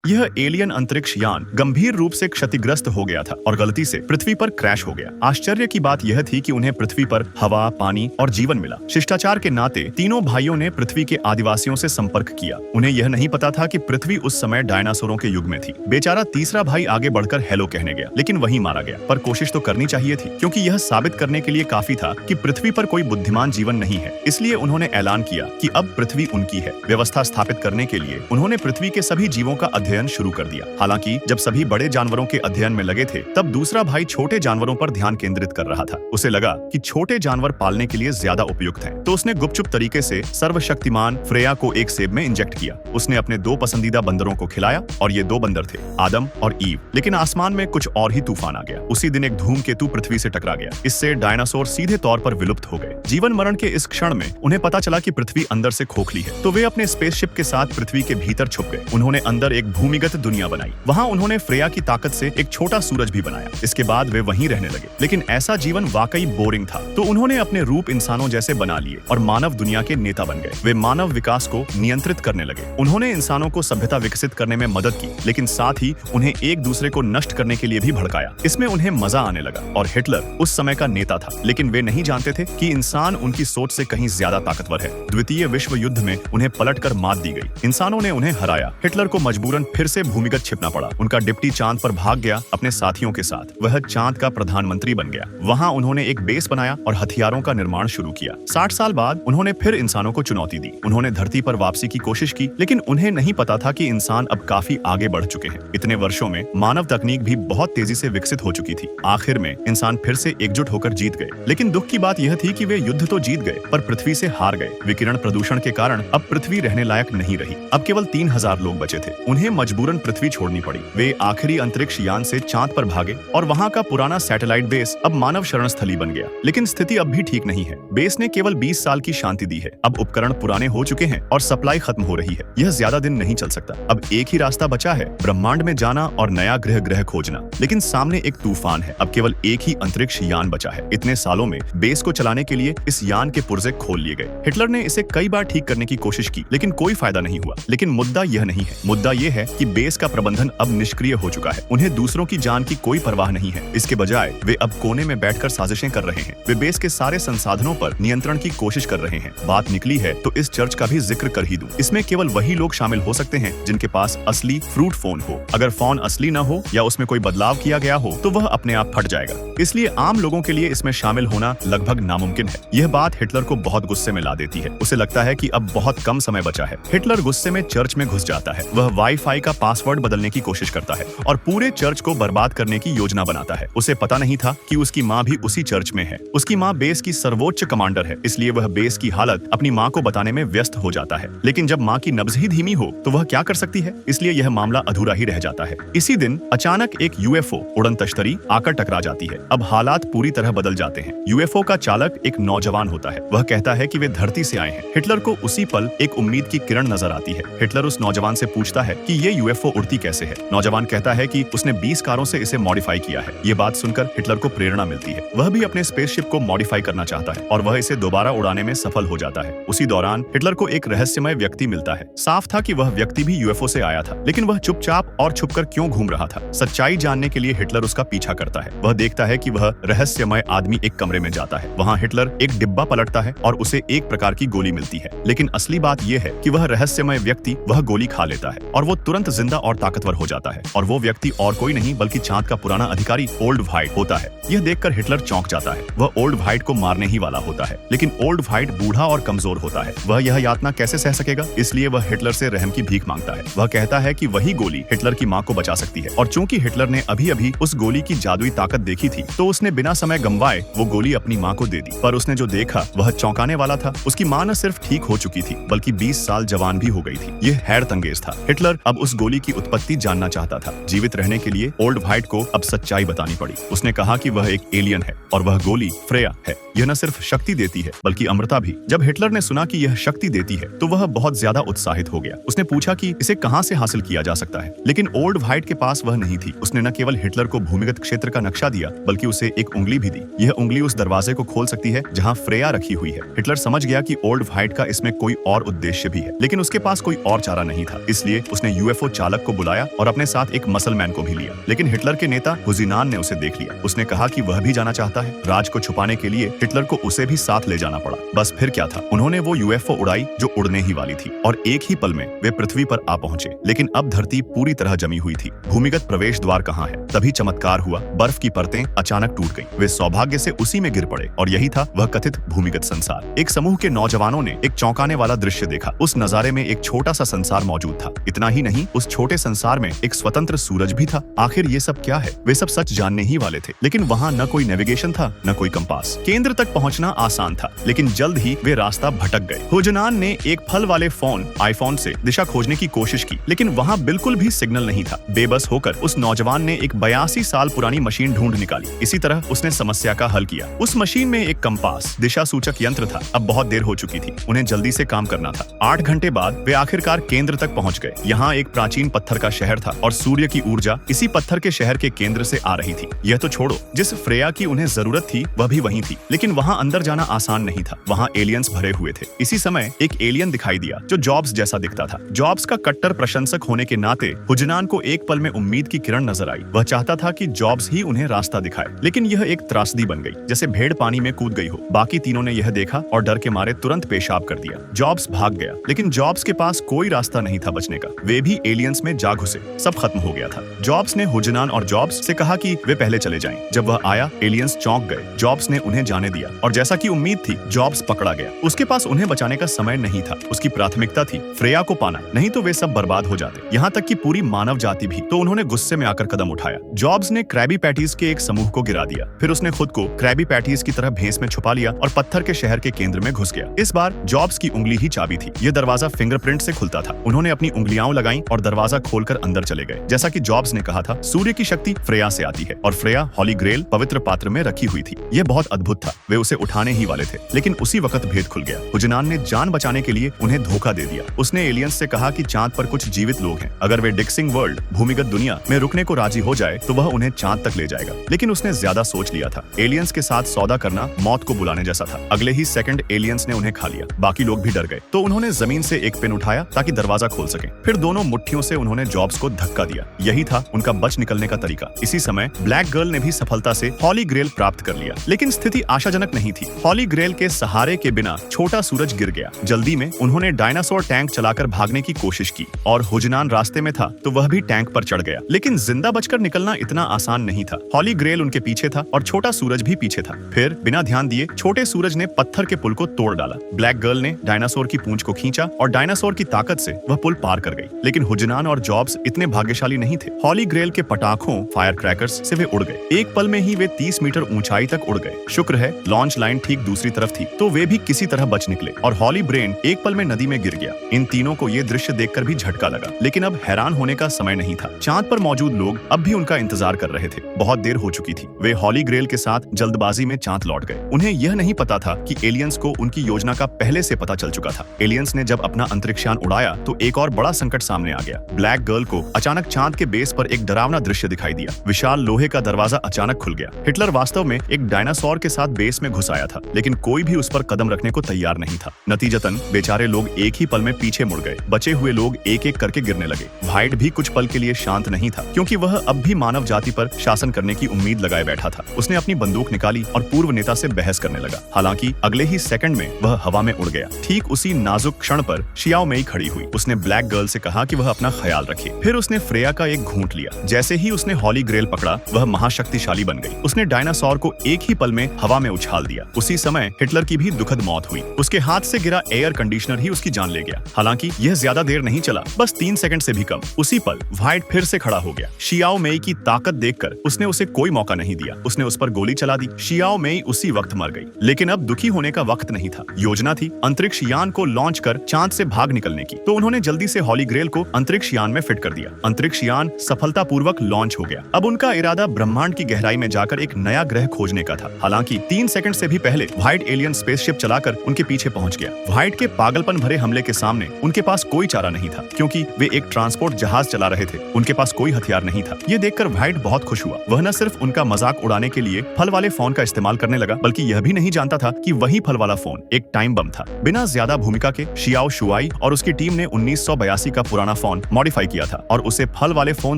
यह एलियन अंतरिक्ष यान गंभीर रूप से क्षतिग्रस्त हो गया था और गलती से पृथ्वी पर क्रैश हो गया। आश्चर्य की बात यह थी कि उन्हें पृथ्वी पर हवा, पानी और जीवन मिला। शिष्टाचार के नाते तीनों भाइयों ने पृथ्वी के आदिवासियों से संपर्क किया। उन्हें यह नहीं पता था कि पृथ्वी उस समय डायनासोरों के युग में थी। बेचारा तीसरा भाई आगे बढ़कर हेलो कहने गया, लेकिन वहीं मारा गया। पर कोशिश तो करनी चाहिए थी, क्योंकि यह साबित करने के लिए काफी था कि पृथ्वी पर कोई बुद्धिमान जीवन नहीं है। इसलिए उन्होंने ऐलान किया कि अब पृथ्वी उनकी है। व्यवस्था स्थापित करने के लिए उन्होंने पृथ्वी के सभी जीवों का अध्ययन शुरू कर दिया। हालांकि जब सभी बड़े जानवरों के अध्ययन में लगे थे, तब दूसरा भाई छोटे जानवरों पर ध्यान केंद्रित कर रहा था। उसे लगा कि छोटे जानवर पालने के लिए ज्यादा उपयुक्त हैं, तो उसने गुपचुप तरीके से सर्वशक्तिमान फ्रेया को एक सेब में इंजेक्ट किया। उसने अपने 2 पसंदीदा बंदरों को खिलाया और ये 2 बंदर थे, आदम और ईव। लेकिन आसमान में कुछ और ही तूफान आ गया। उसी दिन एक धूमकेतु पृथ्वी से टकरा गया। इससे डायनासोर सीधे तौर पर विलुप्त हो गए। जीवन मरण के इस क्षण में उन्हें पता चला कि पृथ्वी अंदर से खोखली है, तो वे अपने स्पेसशिप के साथ पृथ्वी के भीतर छुप गए। उन्होंने अंदर एक भूमिगत दुनिया बनाई। वहां उन्होंने फ्रेया की ताकत से एक छोटा सूरज भी बनाया। इसके बाद वे वहीं रहने लगे। लेकिन ऐसा जीवन वाकई बोरिंग था, तो उन्होंने अपने रूप इंसानों जैसे बना लिए और मानव दुनिया के नेता बन गए। वे मानव विकास को नियंत्रित करने लगे। उन्होंने इंसानों को सभ्यता विकसित करने में मदद की, लेकिन साथ ही उन्हें एक दूसरे को नष्ट करने के लिए भी भड़काया। इसमें उन्हें मजा आने लगा और हिटलर उस समय का नेता था। लेकिन वे नहीं जानते थे कि इंसान उनकी सोच से कहीं ज्यादा ताकतवर है। द्वितीय विश्व युद्ध में उन्हें पलटकर मात दी गई। इंसानों ने उन्हें हराया। हिटलर को मजबूरन फिर से भूमिगत छिपना पड़ा। उनका डिप्टी चांद पर भाग गया अपने साथियों के साथ। वह चांद का प्रधानमंत्री बन गया। वहां उन्होंने एक बेस बनाया और हथियारों का निर्माण शुरू किया। 60 साल बाद उन्होंने फिर इंसानों को चुनौती दी। उन्होंने धरती पर वापसी की कोशिश की, लेकिन उन्हें नहीं पता था कि इंसान अब काफी आगे बढ़ चुके हैं। इतने वर्षों में मानव तकनीक भी बहुत तेजी से विकसित हो चुकी थी। आखिर में इंसान फिर से एकजुट होकर जीत गए। लेकिन दुख की बात यह थी कि वे युद्ध तो जीत गए, पर पृथ्वी से हार गए। विकिरण प्रदूषण के कारण अब पृथ्वी रहने लायक नहीं रही। अब केवल 3000 लोग बचे थे। उन्हें मजबूरन पृथ्वी छोड़नी पड़ी। वे आखिरी अंतरिक्ष यान से चांद पर भागे और वहां का पुराना सैटेलाइट बेस अब मानव शरण स्थली बन गया। लेकिन स्थिति अब भी ठीक नहीं है। बेस ने केवल 20 साल की शांति दी है। अब उपकरण पुराने हो चुके हैं और सप्लाई खत्म हो रही है। यह ज्यादा दिन नहीं चल सकता। अब एक ही रास्ता बचा है, ब्रह्मांड में जाना और नया ग्रह खोजना। लेकिन सामने एक तूफान है। अब केवल एक ही अंतरिक्ष यान बचा है। इतने सालों में बेस को चलाने के लिए इस यान के पुर्जे खोल लिए गए। हिटलर ने इसे कई बार ठीक करने की कोशिश की, लेकिन कोई फायदा नहीं हुआ। लेकिन मुद्दा यह नहीं है। मुद्दा यह है कि बेस का प्रबंधन अब निष्क्रिय हो चुका है। उन्हें दूसरों की जान की कोई परवाह नहीं है। इसके बजाय वे अब कोने में बैठकर साजिशें कर रहे हैं। वे बेस के सारे संसाधनों पर नियंत्रण की कोशिश कर रहे हैं। बात निकली है तो इस चर्च का भी जिक्र कर ही दूं। इसमें केवल वही लोग शामिल हो सकते हैं जिनके पास असली फ्रूट फोन हो। अगर फोन असली न हो या उसमें कोई बदलाव किया गया हो तो वह अपने आप फट जाएगा। इसलिए आम लोगों के लिए इसमें शामिल होना लगभग नामुमकिन है। यह बात हिटलर को बहुत गुस्से में ला देती है। उसे लगता है कि अब बहुत कम समय बचा है। हिटलर गुस्से में चर्च में घुस जाता है। वह वाईफाई का पासवर्ड बदलने की कोशिश करता है और पूरे चर्च को बर्बाद करने की योजना बनाता है। उसे पता नहीं था कि उसकी माँ भी उसी चर्च में है। उसकी माँ बेस की सर्वोच्च कमांडर है, इसलिए वह बेस की हालत अपनी माँ को बताने में व्यस्त हो जाता है। लेकिन जब माँ की नब्ज ही धीमी हो तो वह क्या कर सकती है, इसलिए यह मामला अधूरा ही रह जाता है। इसी दिन अचानक एक यूएफओ उड़न तश्तरी आकर टकरा जाती है। अब हालात पूरी तरह बदल जाते हैं। यूएफओ का चालक एक नौजवान होता है। वह कहता है कि वे धरती से आए हैं। हिटलर को उसी पल एक उम्मीद की किरण नजर आती है। हिटलर उस नौजवान से पूछता है कि ये यूएफओ उड़ती कैसे है। नौजवान कहता है कि उसने 20 कारों से इसे मॉडिफाई किया है। ये बात सुनकर हिटलर को प्रेरणा मिलती है। वह भी अपने स्पेसशिप को मॉडिफाई करना चाहता है और वह इसे दोबारा उड़ाने में सफल हो जाता है। उसी दौरान हिटलर को एक रहस्यमय व्यक्ति मिलता है। साफ था कि वह व्यक्ति भी यूएफओ से आया था, लेकिन वह चुपचाप और छुपकर क्यों घूम रहा था। सच्चाई जानने के लिए हिटलर उसका पीछा करता है। वह देखता है कि वह रहस्यमय आदमी एक कमरे में जाता है। वहाँ हिटलर एक डिब्बा पलटता है और उसे एक प्रकार की गोली मिलती है। लेकिन असली बात यह है कि वह रहस्यमय व्यक्ति वह गोली खा लेता है और वो तुरंत जिंदा और ताकतवर हो जाता है। और वो व्यक्ति और कोई नहीं बल्कि चांद का पुराना अधिकारी ओल्ड व्हाइट होता है। यह देखकर हिटलर चौंक जाता है। वह ओल्ड व्हाइट को मारने ही वाला होता है, लेकिन ओल्ड व्हाइट बूढ़ा और कमजोर होता है। वह यह यातना कैसे सह सकेगा, इसलिए वह हिटलर से रहम की भीख मांगता है। वह कहता है कि वही गोली हिटलर की माँ को बचा सकती है और चूंकि हिटलर ने अभी अभी उस गोली की जादुई ताकत देखी थी, तो उसने बिना समय गंवाए वो गोली अपनी माँ को दे दी। पर उसने जो देखा वह चौंकाने वाला था। उसकी माँ न सिर्फ ठीक हो चुकी थी बल्कि 20 साल जवान भी हो गई थी। यह हैरत अंगेज था। हिटलर अब उस गोली की उत्पत्ति जानना चाहता था। जीवित रहने के लिए ओल्ड व्हाइट को अब सच्चाई बतानी पड़ी। उसने कहा कि वह एक एलियन है और वह गोली फ्रेया है। यह न सिर्फ शक्ति देती है बल्कि अमृता भी। जब हिटलर ने सुना कि यह शक्ति देती है तो वह बहुत ज्यादा उत्साहित हो गया। उसने पूछा कि इसे कहां से हासिल किया जा सकता है, लेकिन ओल्ड व्हाइट के पास वह नहीं थी। उसने न केवल हिटलर को भूमिगत क्षेत्र का नक्शा दिया बल्कि उसे एक उंगली भी दी। यह उंगली उस दरवाजे को खोल सकती है जहां फ्रेया रखी हुई है। हिटलर समझ गया कि ओल्ड व्हाइट का इसमें कोई और उद्देश्य भी है, लेकिन उसके पास कोई और चारा नहीं था। इसलिए उसने यूएफओ यूएफओ चालक को बुलाया और अपने साथ एक मसलमैन को भी लिया। लेकिन हिटलर के नेता हुजिनान ने उसे देख लिया। उसने कहा कि वह भी जाना चाहता है। राज को छुपाने के लिए हिटलर को उसे भी साथ ले जाना पड़ा। बस फिर क्या था, उन्होंने वो यूएफओ उड़ाई जो उड़ने ही वाली थी और एक ही पल में वे पृथ्वी पर आ पहुंचे। लेकिन अब धरती पूरी तरह जमी हुई थी। भूमिगत प्रवेश द्वार कहाँ है? तभी चमत्कार हुआ। बर्फ की परतें अचानक टूट गईं। वे सौभाग्य से उसी में गिर पड़े और यही था वह कथित भूमिगत संसार। एक समूह के नौजवानों ने एक चौंकाने वाला दृश्य देखा। उस नजारे में एक छोटा सा संसार मौजूद था। इतना ही नहीं, उस छोटे संसार में एक स्वतंत्र सूरज भी था। आखिर ये सब क्या है? वे सब सच जानने ही वाले थे, लेकिन वहाँ न कोई नेविगेशन था, न कोई कंपास। केंद्र तक पहुँचना आसान था, लेकिन जल्द ही वे रास्ता भटक गए। हुजनान ने एक फल वाले फोन आईफोन से दिशा खोजने की कोशिश की, लेकिन वहाँ बिल्कुल भी सिग्नल नहीं था। बेबस होकर उस नौजवान ने एक 82 साल पुरानी मशीन ढूंढ निकाली। इसी तरह उसने समस्या का हल किया। उस मशीन में एक कंपास दिशा सूचक यंत्र था। अब बहुत देर हो चुकी थी, उन्हें जल्दी से काम करना था। 8 घंटे बाद वे आखिरकार केंद्र तक पहुंच गए। यहाँ एक प्राचीन पत्थर का शहर था और सूर्य की ऊर्जा इसी पत्थर के शहर के केंद्र से आ रही थी। यह तो छोड़ो, जिस फ्रेया की उन्हें जरूरत थी वह भी वहीं थी, लेकिन वहाँ अंदर जाना आसान नहीं था। वहाँ एलियंस भरे हुए थे। इसी समय एक एलियन दिखाई दिया जो जॉब्स जैसा दिखता था। जॉब्स का कट्टर प्रशंसक होने के नाते हुजनान को एक पल में उम्मीद की किरण नजर आई। वह चाहता था कि जॉब्स ही उन्हें रास्ता दिखाए, लेकिन यह एक त्रासदी बन गई, जैसे भेड़ पानी में कूद गई हो। बाकी तीनों ने यह देखा और डर के मारे तुरंत पेशाब कर दिया। जॉब्स भाग गया, लेकिन जॉब्स के पास कोई रास्ता नहीं था बचने का। वे भी एलियंस में जा घुसे। सब खत्म हो गया था। जॉब्स ने हुजनान और जॉब्स से कहा कि वे पहले चले जाएं। जब वह आया, एलियंस चौंक गए। जॉब्स ने उन्हें जाने दिया और जैसा कि उम्मीद थी, जॉब्स पकड़ा गया। उसके पास उन्हें बचाने का समय नहीं था। उसकी प्राथमिकता थी फ्रेया को पाना, नहीं तो वे सब बर्बाद हो जाते, यहाँ तक कि पूरी मानव जाति भी। तो उन्होंने गुस्से में आकर कदम उठाया। जॉब्स ने क्रैबी पैटीज के एक समूह को गिरा दिया। फिर उसने खुद को क्रैबी पैटीज की तरह भेस में छुपा लिया और पत्थर के शहर के केंद्र में घुस गया। इस बार जॉब्स की उंगली ही चाबी थी। यह दरवाजा फिंगरप्रिंट से खुलता था। उन्होंने अपनी उंगलियां लगाईं और दरवाजा खोलकर अंदर चले गए। जैसा कि जॉब्स ने कहा था, सूर्य की शक्ति फ्रेया से आती है और फ्रेया हॉली ग्रेल पवित्र पात्र में रखी हुई थी। यह बहुत अद्भुत था। वे उसे उठाने ही वाले थे, लेकिन उसी वक्त भेद खुल गया। हुजनान ने जान बचाने के लिए उन्हें धोखा दे दिया। उसने एलियंस से कहा कि चांद पर कुछ जीवित लोग हैं। अगर वे डिक्सिंग वर्ल्ड भूमिगत दुनिया में रुकने को राजी हो जाए तो वह उन्हें चांद तक ले जाएगा। लेकिन उसने ज्यादा सोच लिया था। एलियंस के साथ सौदा करना मौत को बुलाने जैसा था। अगले ही सेकंड एलियंस ने उन्हें खा लिया। बाकी लोग भी डर गए, तो उन्होंने जमीन से एक पिन उठाया ताकि दरवाजा खोल सके। फिर दोनों मुट्ठियों से उन्होंने जॉब्स को धक्का दिया। यही था उनका बच निकलने का तरीका। इसी समय ब्लैक गर्ल ने भी सफलता से हॉली ग्रेल प्राप्त कर लिया, लेकिन स्थिति आशाजनक नहीं थी। हॉली ग्रेल के सहारे के बिना छोटा सूरज गिर गया। जल्दी में उन्होंने डायनासोर टैंक चलाकर भागने की कोशिश की और हुजनान रास्ते में था तो वह भी टैंक पर चढ़ गया। लेकिन जिंदा बचकर निकलना इतना आसान नहीं था। हॉली ग्रेल उनके पीछे था और छोटा सूरज भी पीछे था। फिर बिना ध्यान दिए छोटे सूरज ने पत्थर के पुल को तोड़ डाला। ब्लैक गर्ल ने डायनासोर की पूंछ को खींचा और डायनासोर की ताकत से वह पुल पार कर गई। लेकिन हुजनान और जॉब्स इतने भाग्यशाली नहीं थे। हॉली ग्रेल के पटाखों फायर क्रैकर्स से वे उड़ गए। एक पल में ही वे 30 मीटर ऊंचाई तक उड़ गए। शुक्र है लॉन्च लाइन ठीक दूसरी तरफ थी, तो वे भी किसी तरह बच निकले और हॉली ब्रेन एक पल में नदी में गिर गया। इन तीनों को ये दृश्य देखकर भी झटका लगा, लेकिन अब हैरान होने का समय नहीं था। चांद पर मौजूद लोग अब भी उनका इंतजार कर रहे थे। बहुत देर हो चुकी थी। वे हॉली ग्रेल के साथ जल्दबाजी में चांद लौट गए। उन्हें यह नहीं पता था कि एलियंस को उनकी योजना का पहले से पता चल चुका था। एलियंस ने जब अपना अंतरिक्षयान उड़ाया तो एक और बड़ा संकट सामने आ गया। ब्लैक गर्ल को अचानक चांद के बेस पर एक डरावना दृश्य दिखाई दिया। विशाल लोहे का दरवाजा अचानक खुल गया। हिटलर वास्तव में एक डायनासोर के साथ बेस में घुस आया था, लेकिन कोई भी उस पर कदम रखने को तैयार नहीं था। नतीजतन बेचारे लोग एक ही पल में पीछे मुड़ गए। बचे हुए लोग एक एक करके गिरने लगे। व्हाइट भी कुछ पल के लिए शांत नहीं था, क्योंकि वह अब भी मानव जाति पर शासन करने की उम्मीद लगाए बैठा था। उसने अपनी बंदूक निकाली और पूर्व नेता से बहस करने लगा। हालांकि अगले ही सेकंड में वह हवा में उड़ गया। ठीक उसी नाजुक क्षण पर शियाओ मेई खड़ी हुई। उसने ब्लैक गर्ल से कहा कि वह अपना ख्याल रखे। फिर उसने फ्रेया का एक घूंट लिया। जैसे ही उसने हॉली ग्रेल पकड़ा, वह महाशक्तिशाली बन गई। उसने डायनासोर को एक ही पल में हवा में उछाल दिया। उसी समय हिटलर की भी दुखद मौत हुई। उसके हाथ से गिरा एयर कंडीशनर ही उसकी जान ले गया। हालांकि यह ज्यादा देर नहीं चला, बस 3 सेकंड से भी कम। उसी पल व्हाइट फिर से खड़ा हो गया। शियाओ मेई की ताकत देखकर उसने उसे कोई मौका नहीं दिया। उसने उस पर गोली चला दी। शियाओ मेई उसी वक्त मर गई। लेकिन अब दुखी होने का वक्त नहीं था। योजना थी अंतरिक्ष यान को लॉन्च कर चांद से भाग निकलने की, तो उन्होंने जल्दी से हॉली ग्रेल को अंतरिक्ष यान में फिट कर दिया। अंतरिक्ष यान सफलतापूर्वक लॉन्च हो गया। अब उनका इरादा ब्रह्मांड की गहराई में जाकर एक नया ग्रह खोजने का था। हालांकि 3 सेकंड से भी पहले व्हाइट एलियन स्पेसशिप चलाकर उनके पीछे पहुंच गया। व्हाइट के पागलपन भरे हमले के सामने उनके पास कोई चारा नहीं था, क्योंकि वे एक ट्रांसपोर्ट जहाज चला रहे थे। उनके पास कोई हथियार नहीं था। ये देखकर व्हाइट बहुत खुश हुआ। वह न सिर्फ उनका मजाक उड़ाने के लिए फल वाले फोन का इस्तेमाल करने लगा, बल्कि यह भी नहीं जानता था कि वही फल वाला फोन एक टाइम बम था। बिना ज्यादा भूमिका के शियाओ शुआई और उसकी टीम ने 1982 का पुराना फोन मॉडिफाई किया था और उसे फल वाले फोन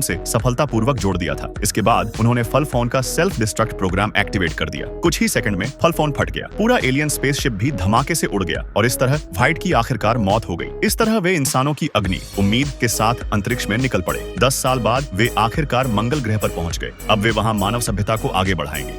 से सफलतापूर्वक जोड़ दिया था। इसके बाद उन्होंने फल फोन का सेल्फ डिस्ट्रक्ट प्रोग्राम एक्टिवेट कर दिया। कुछ ही सेकंड में फल फोन फट गया, पूरा एलियन स्पेसशिप भी धमाके से उड़ गया और इस तरह व्हाइट की आखिरकार मौत हो गई। इस तरह वे इंसानों की अग्नि उम्मीद के साथ अंतरिक्ष में निकल पड़े। 10 साल बाद वे आखिरकार मंगल ग्रह पर पहुंच गए। अब वे वहां मानव सभ्यता को आगे बढ़ाएंगे।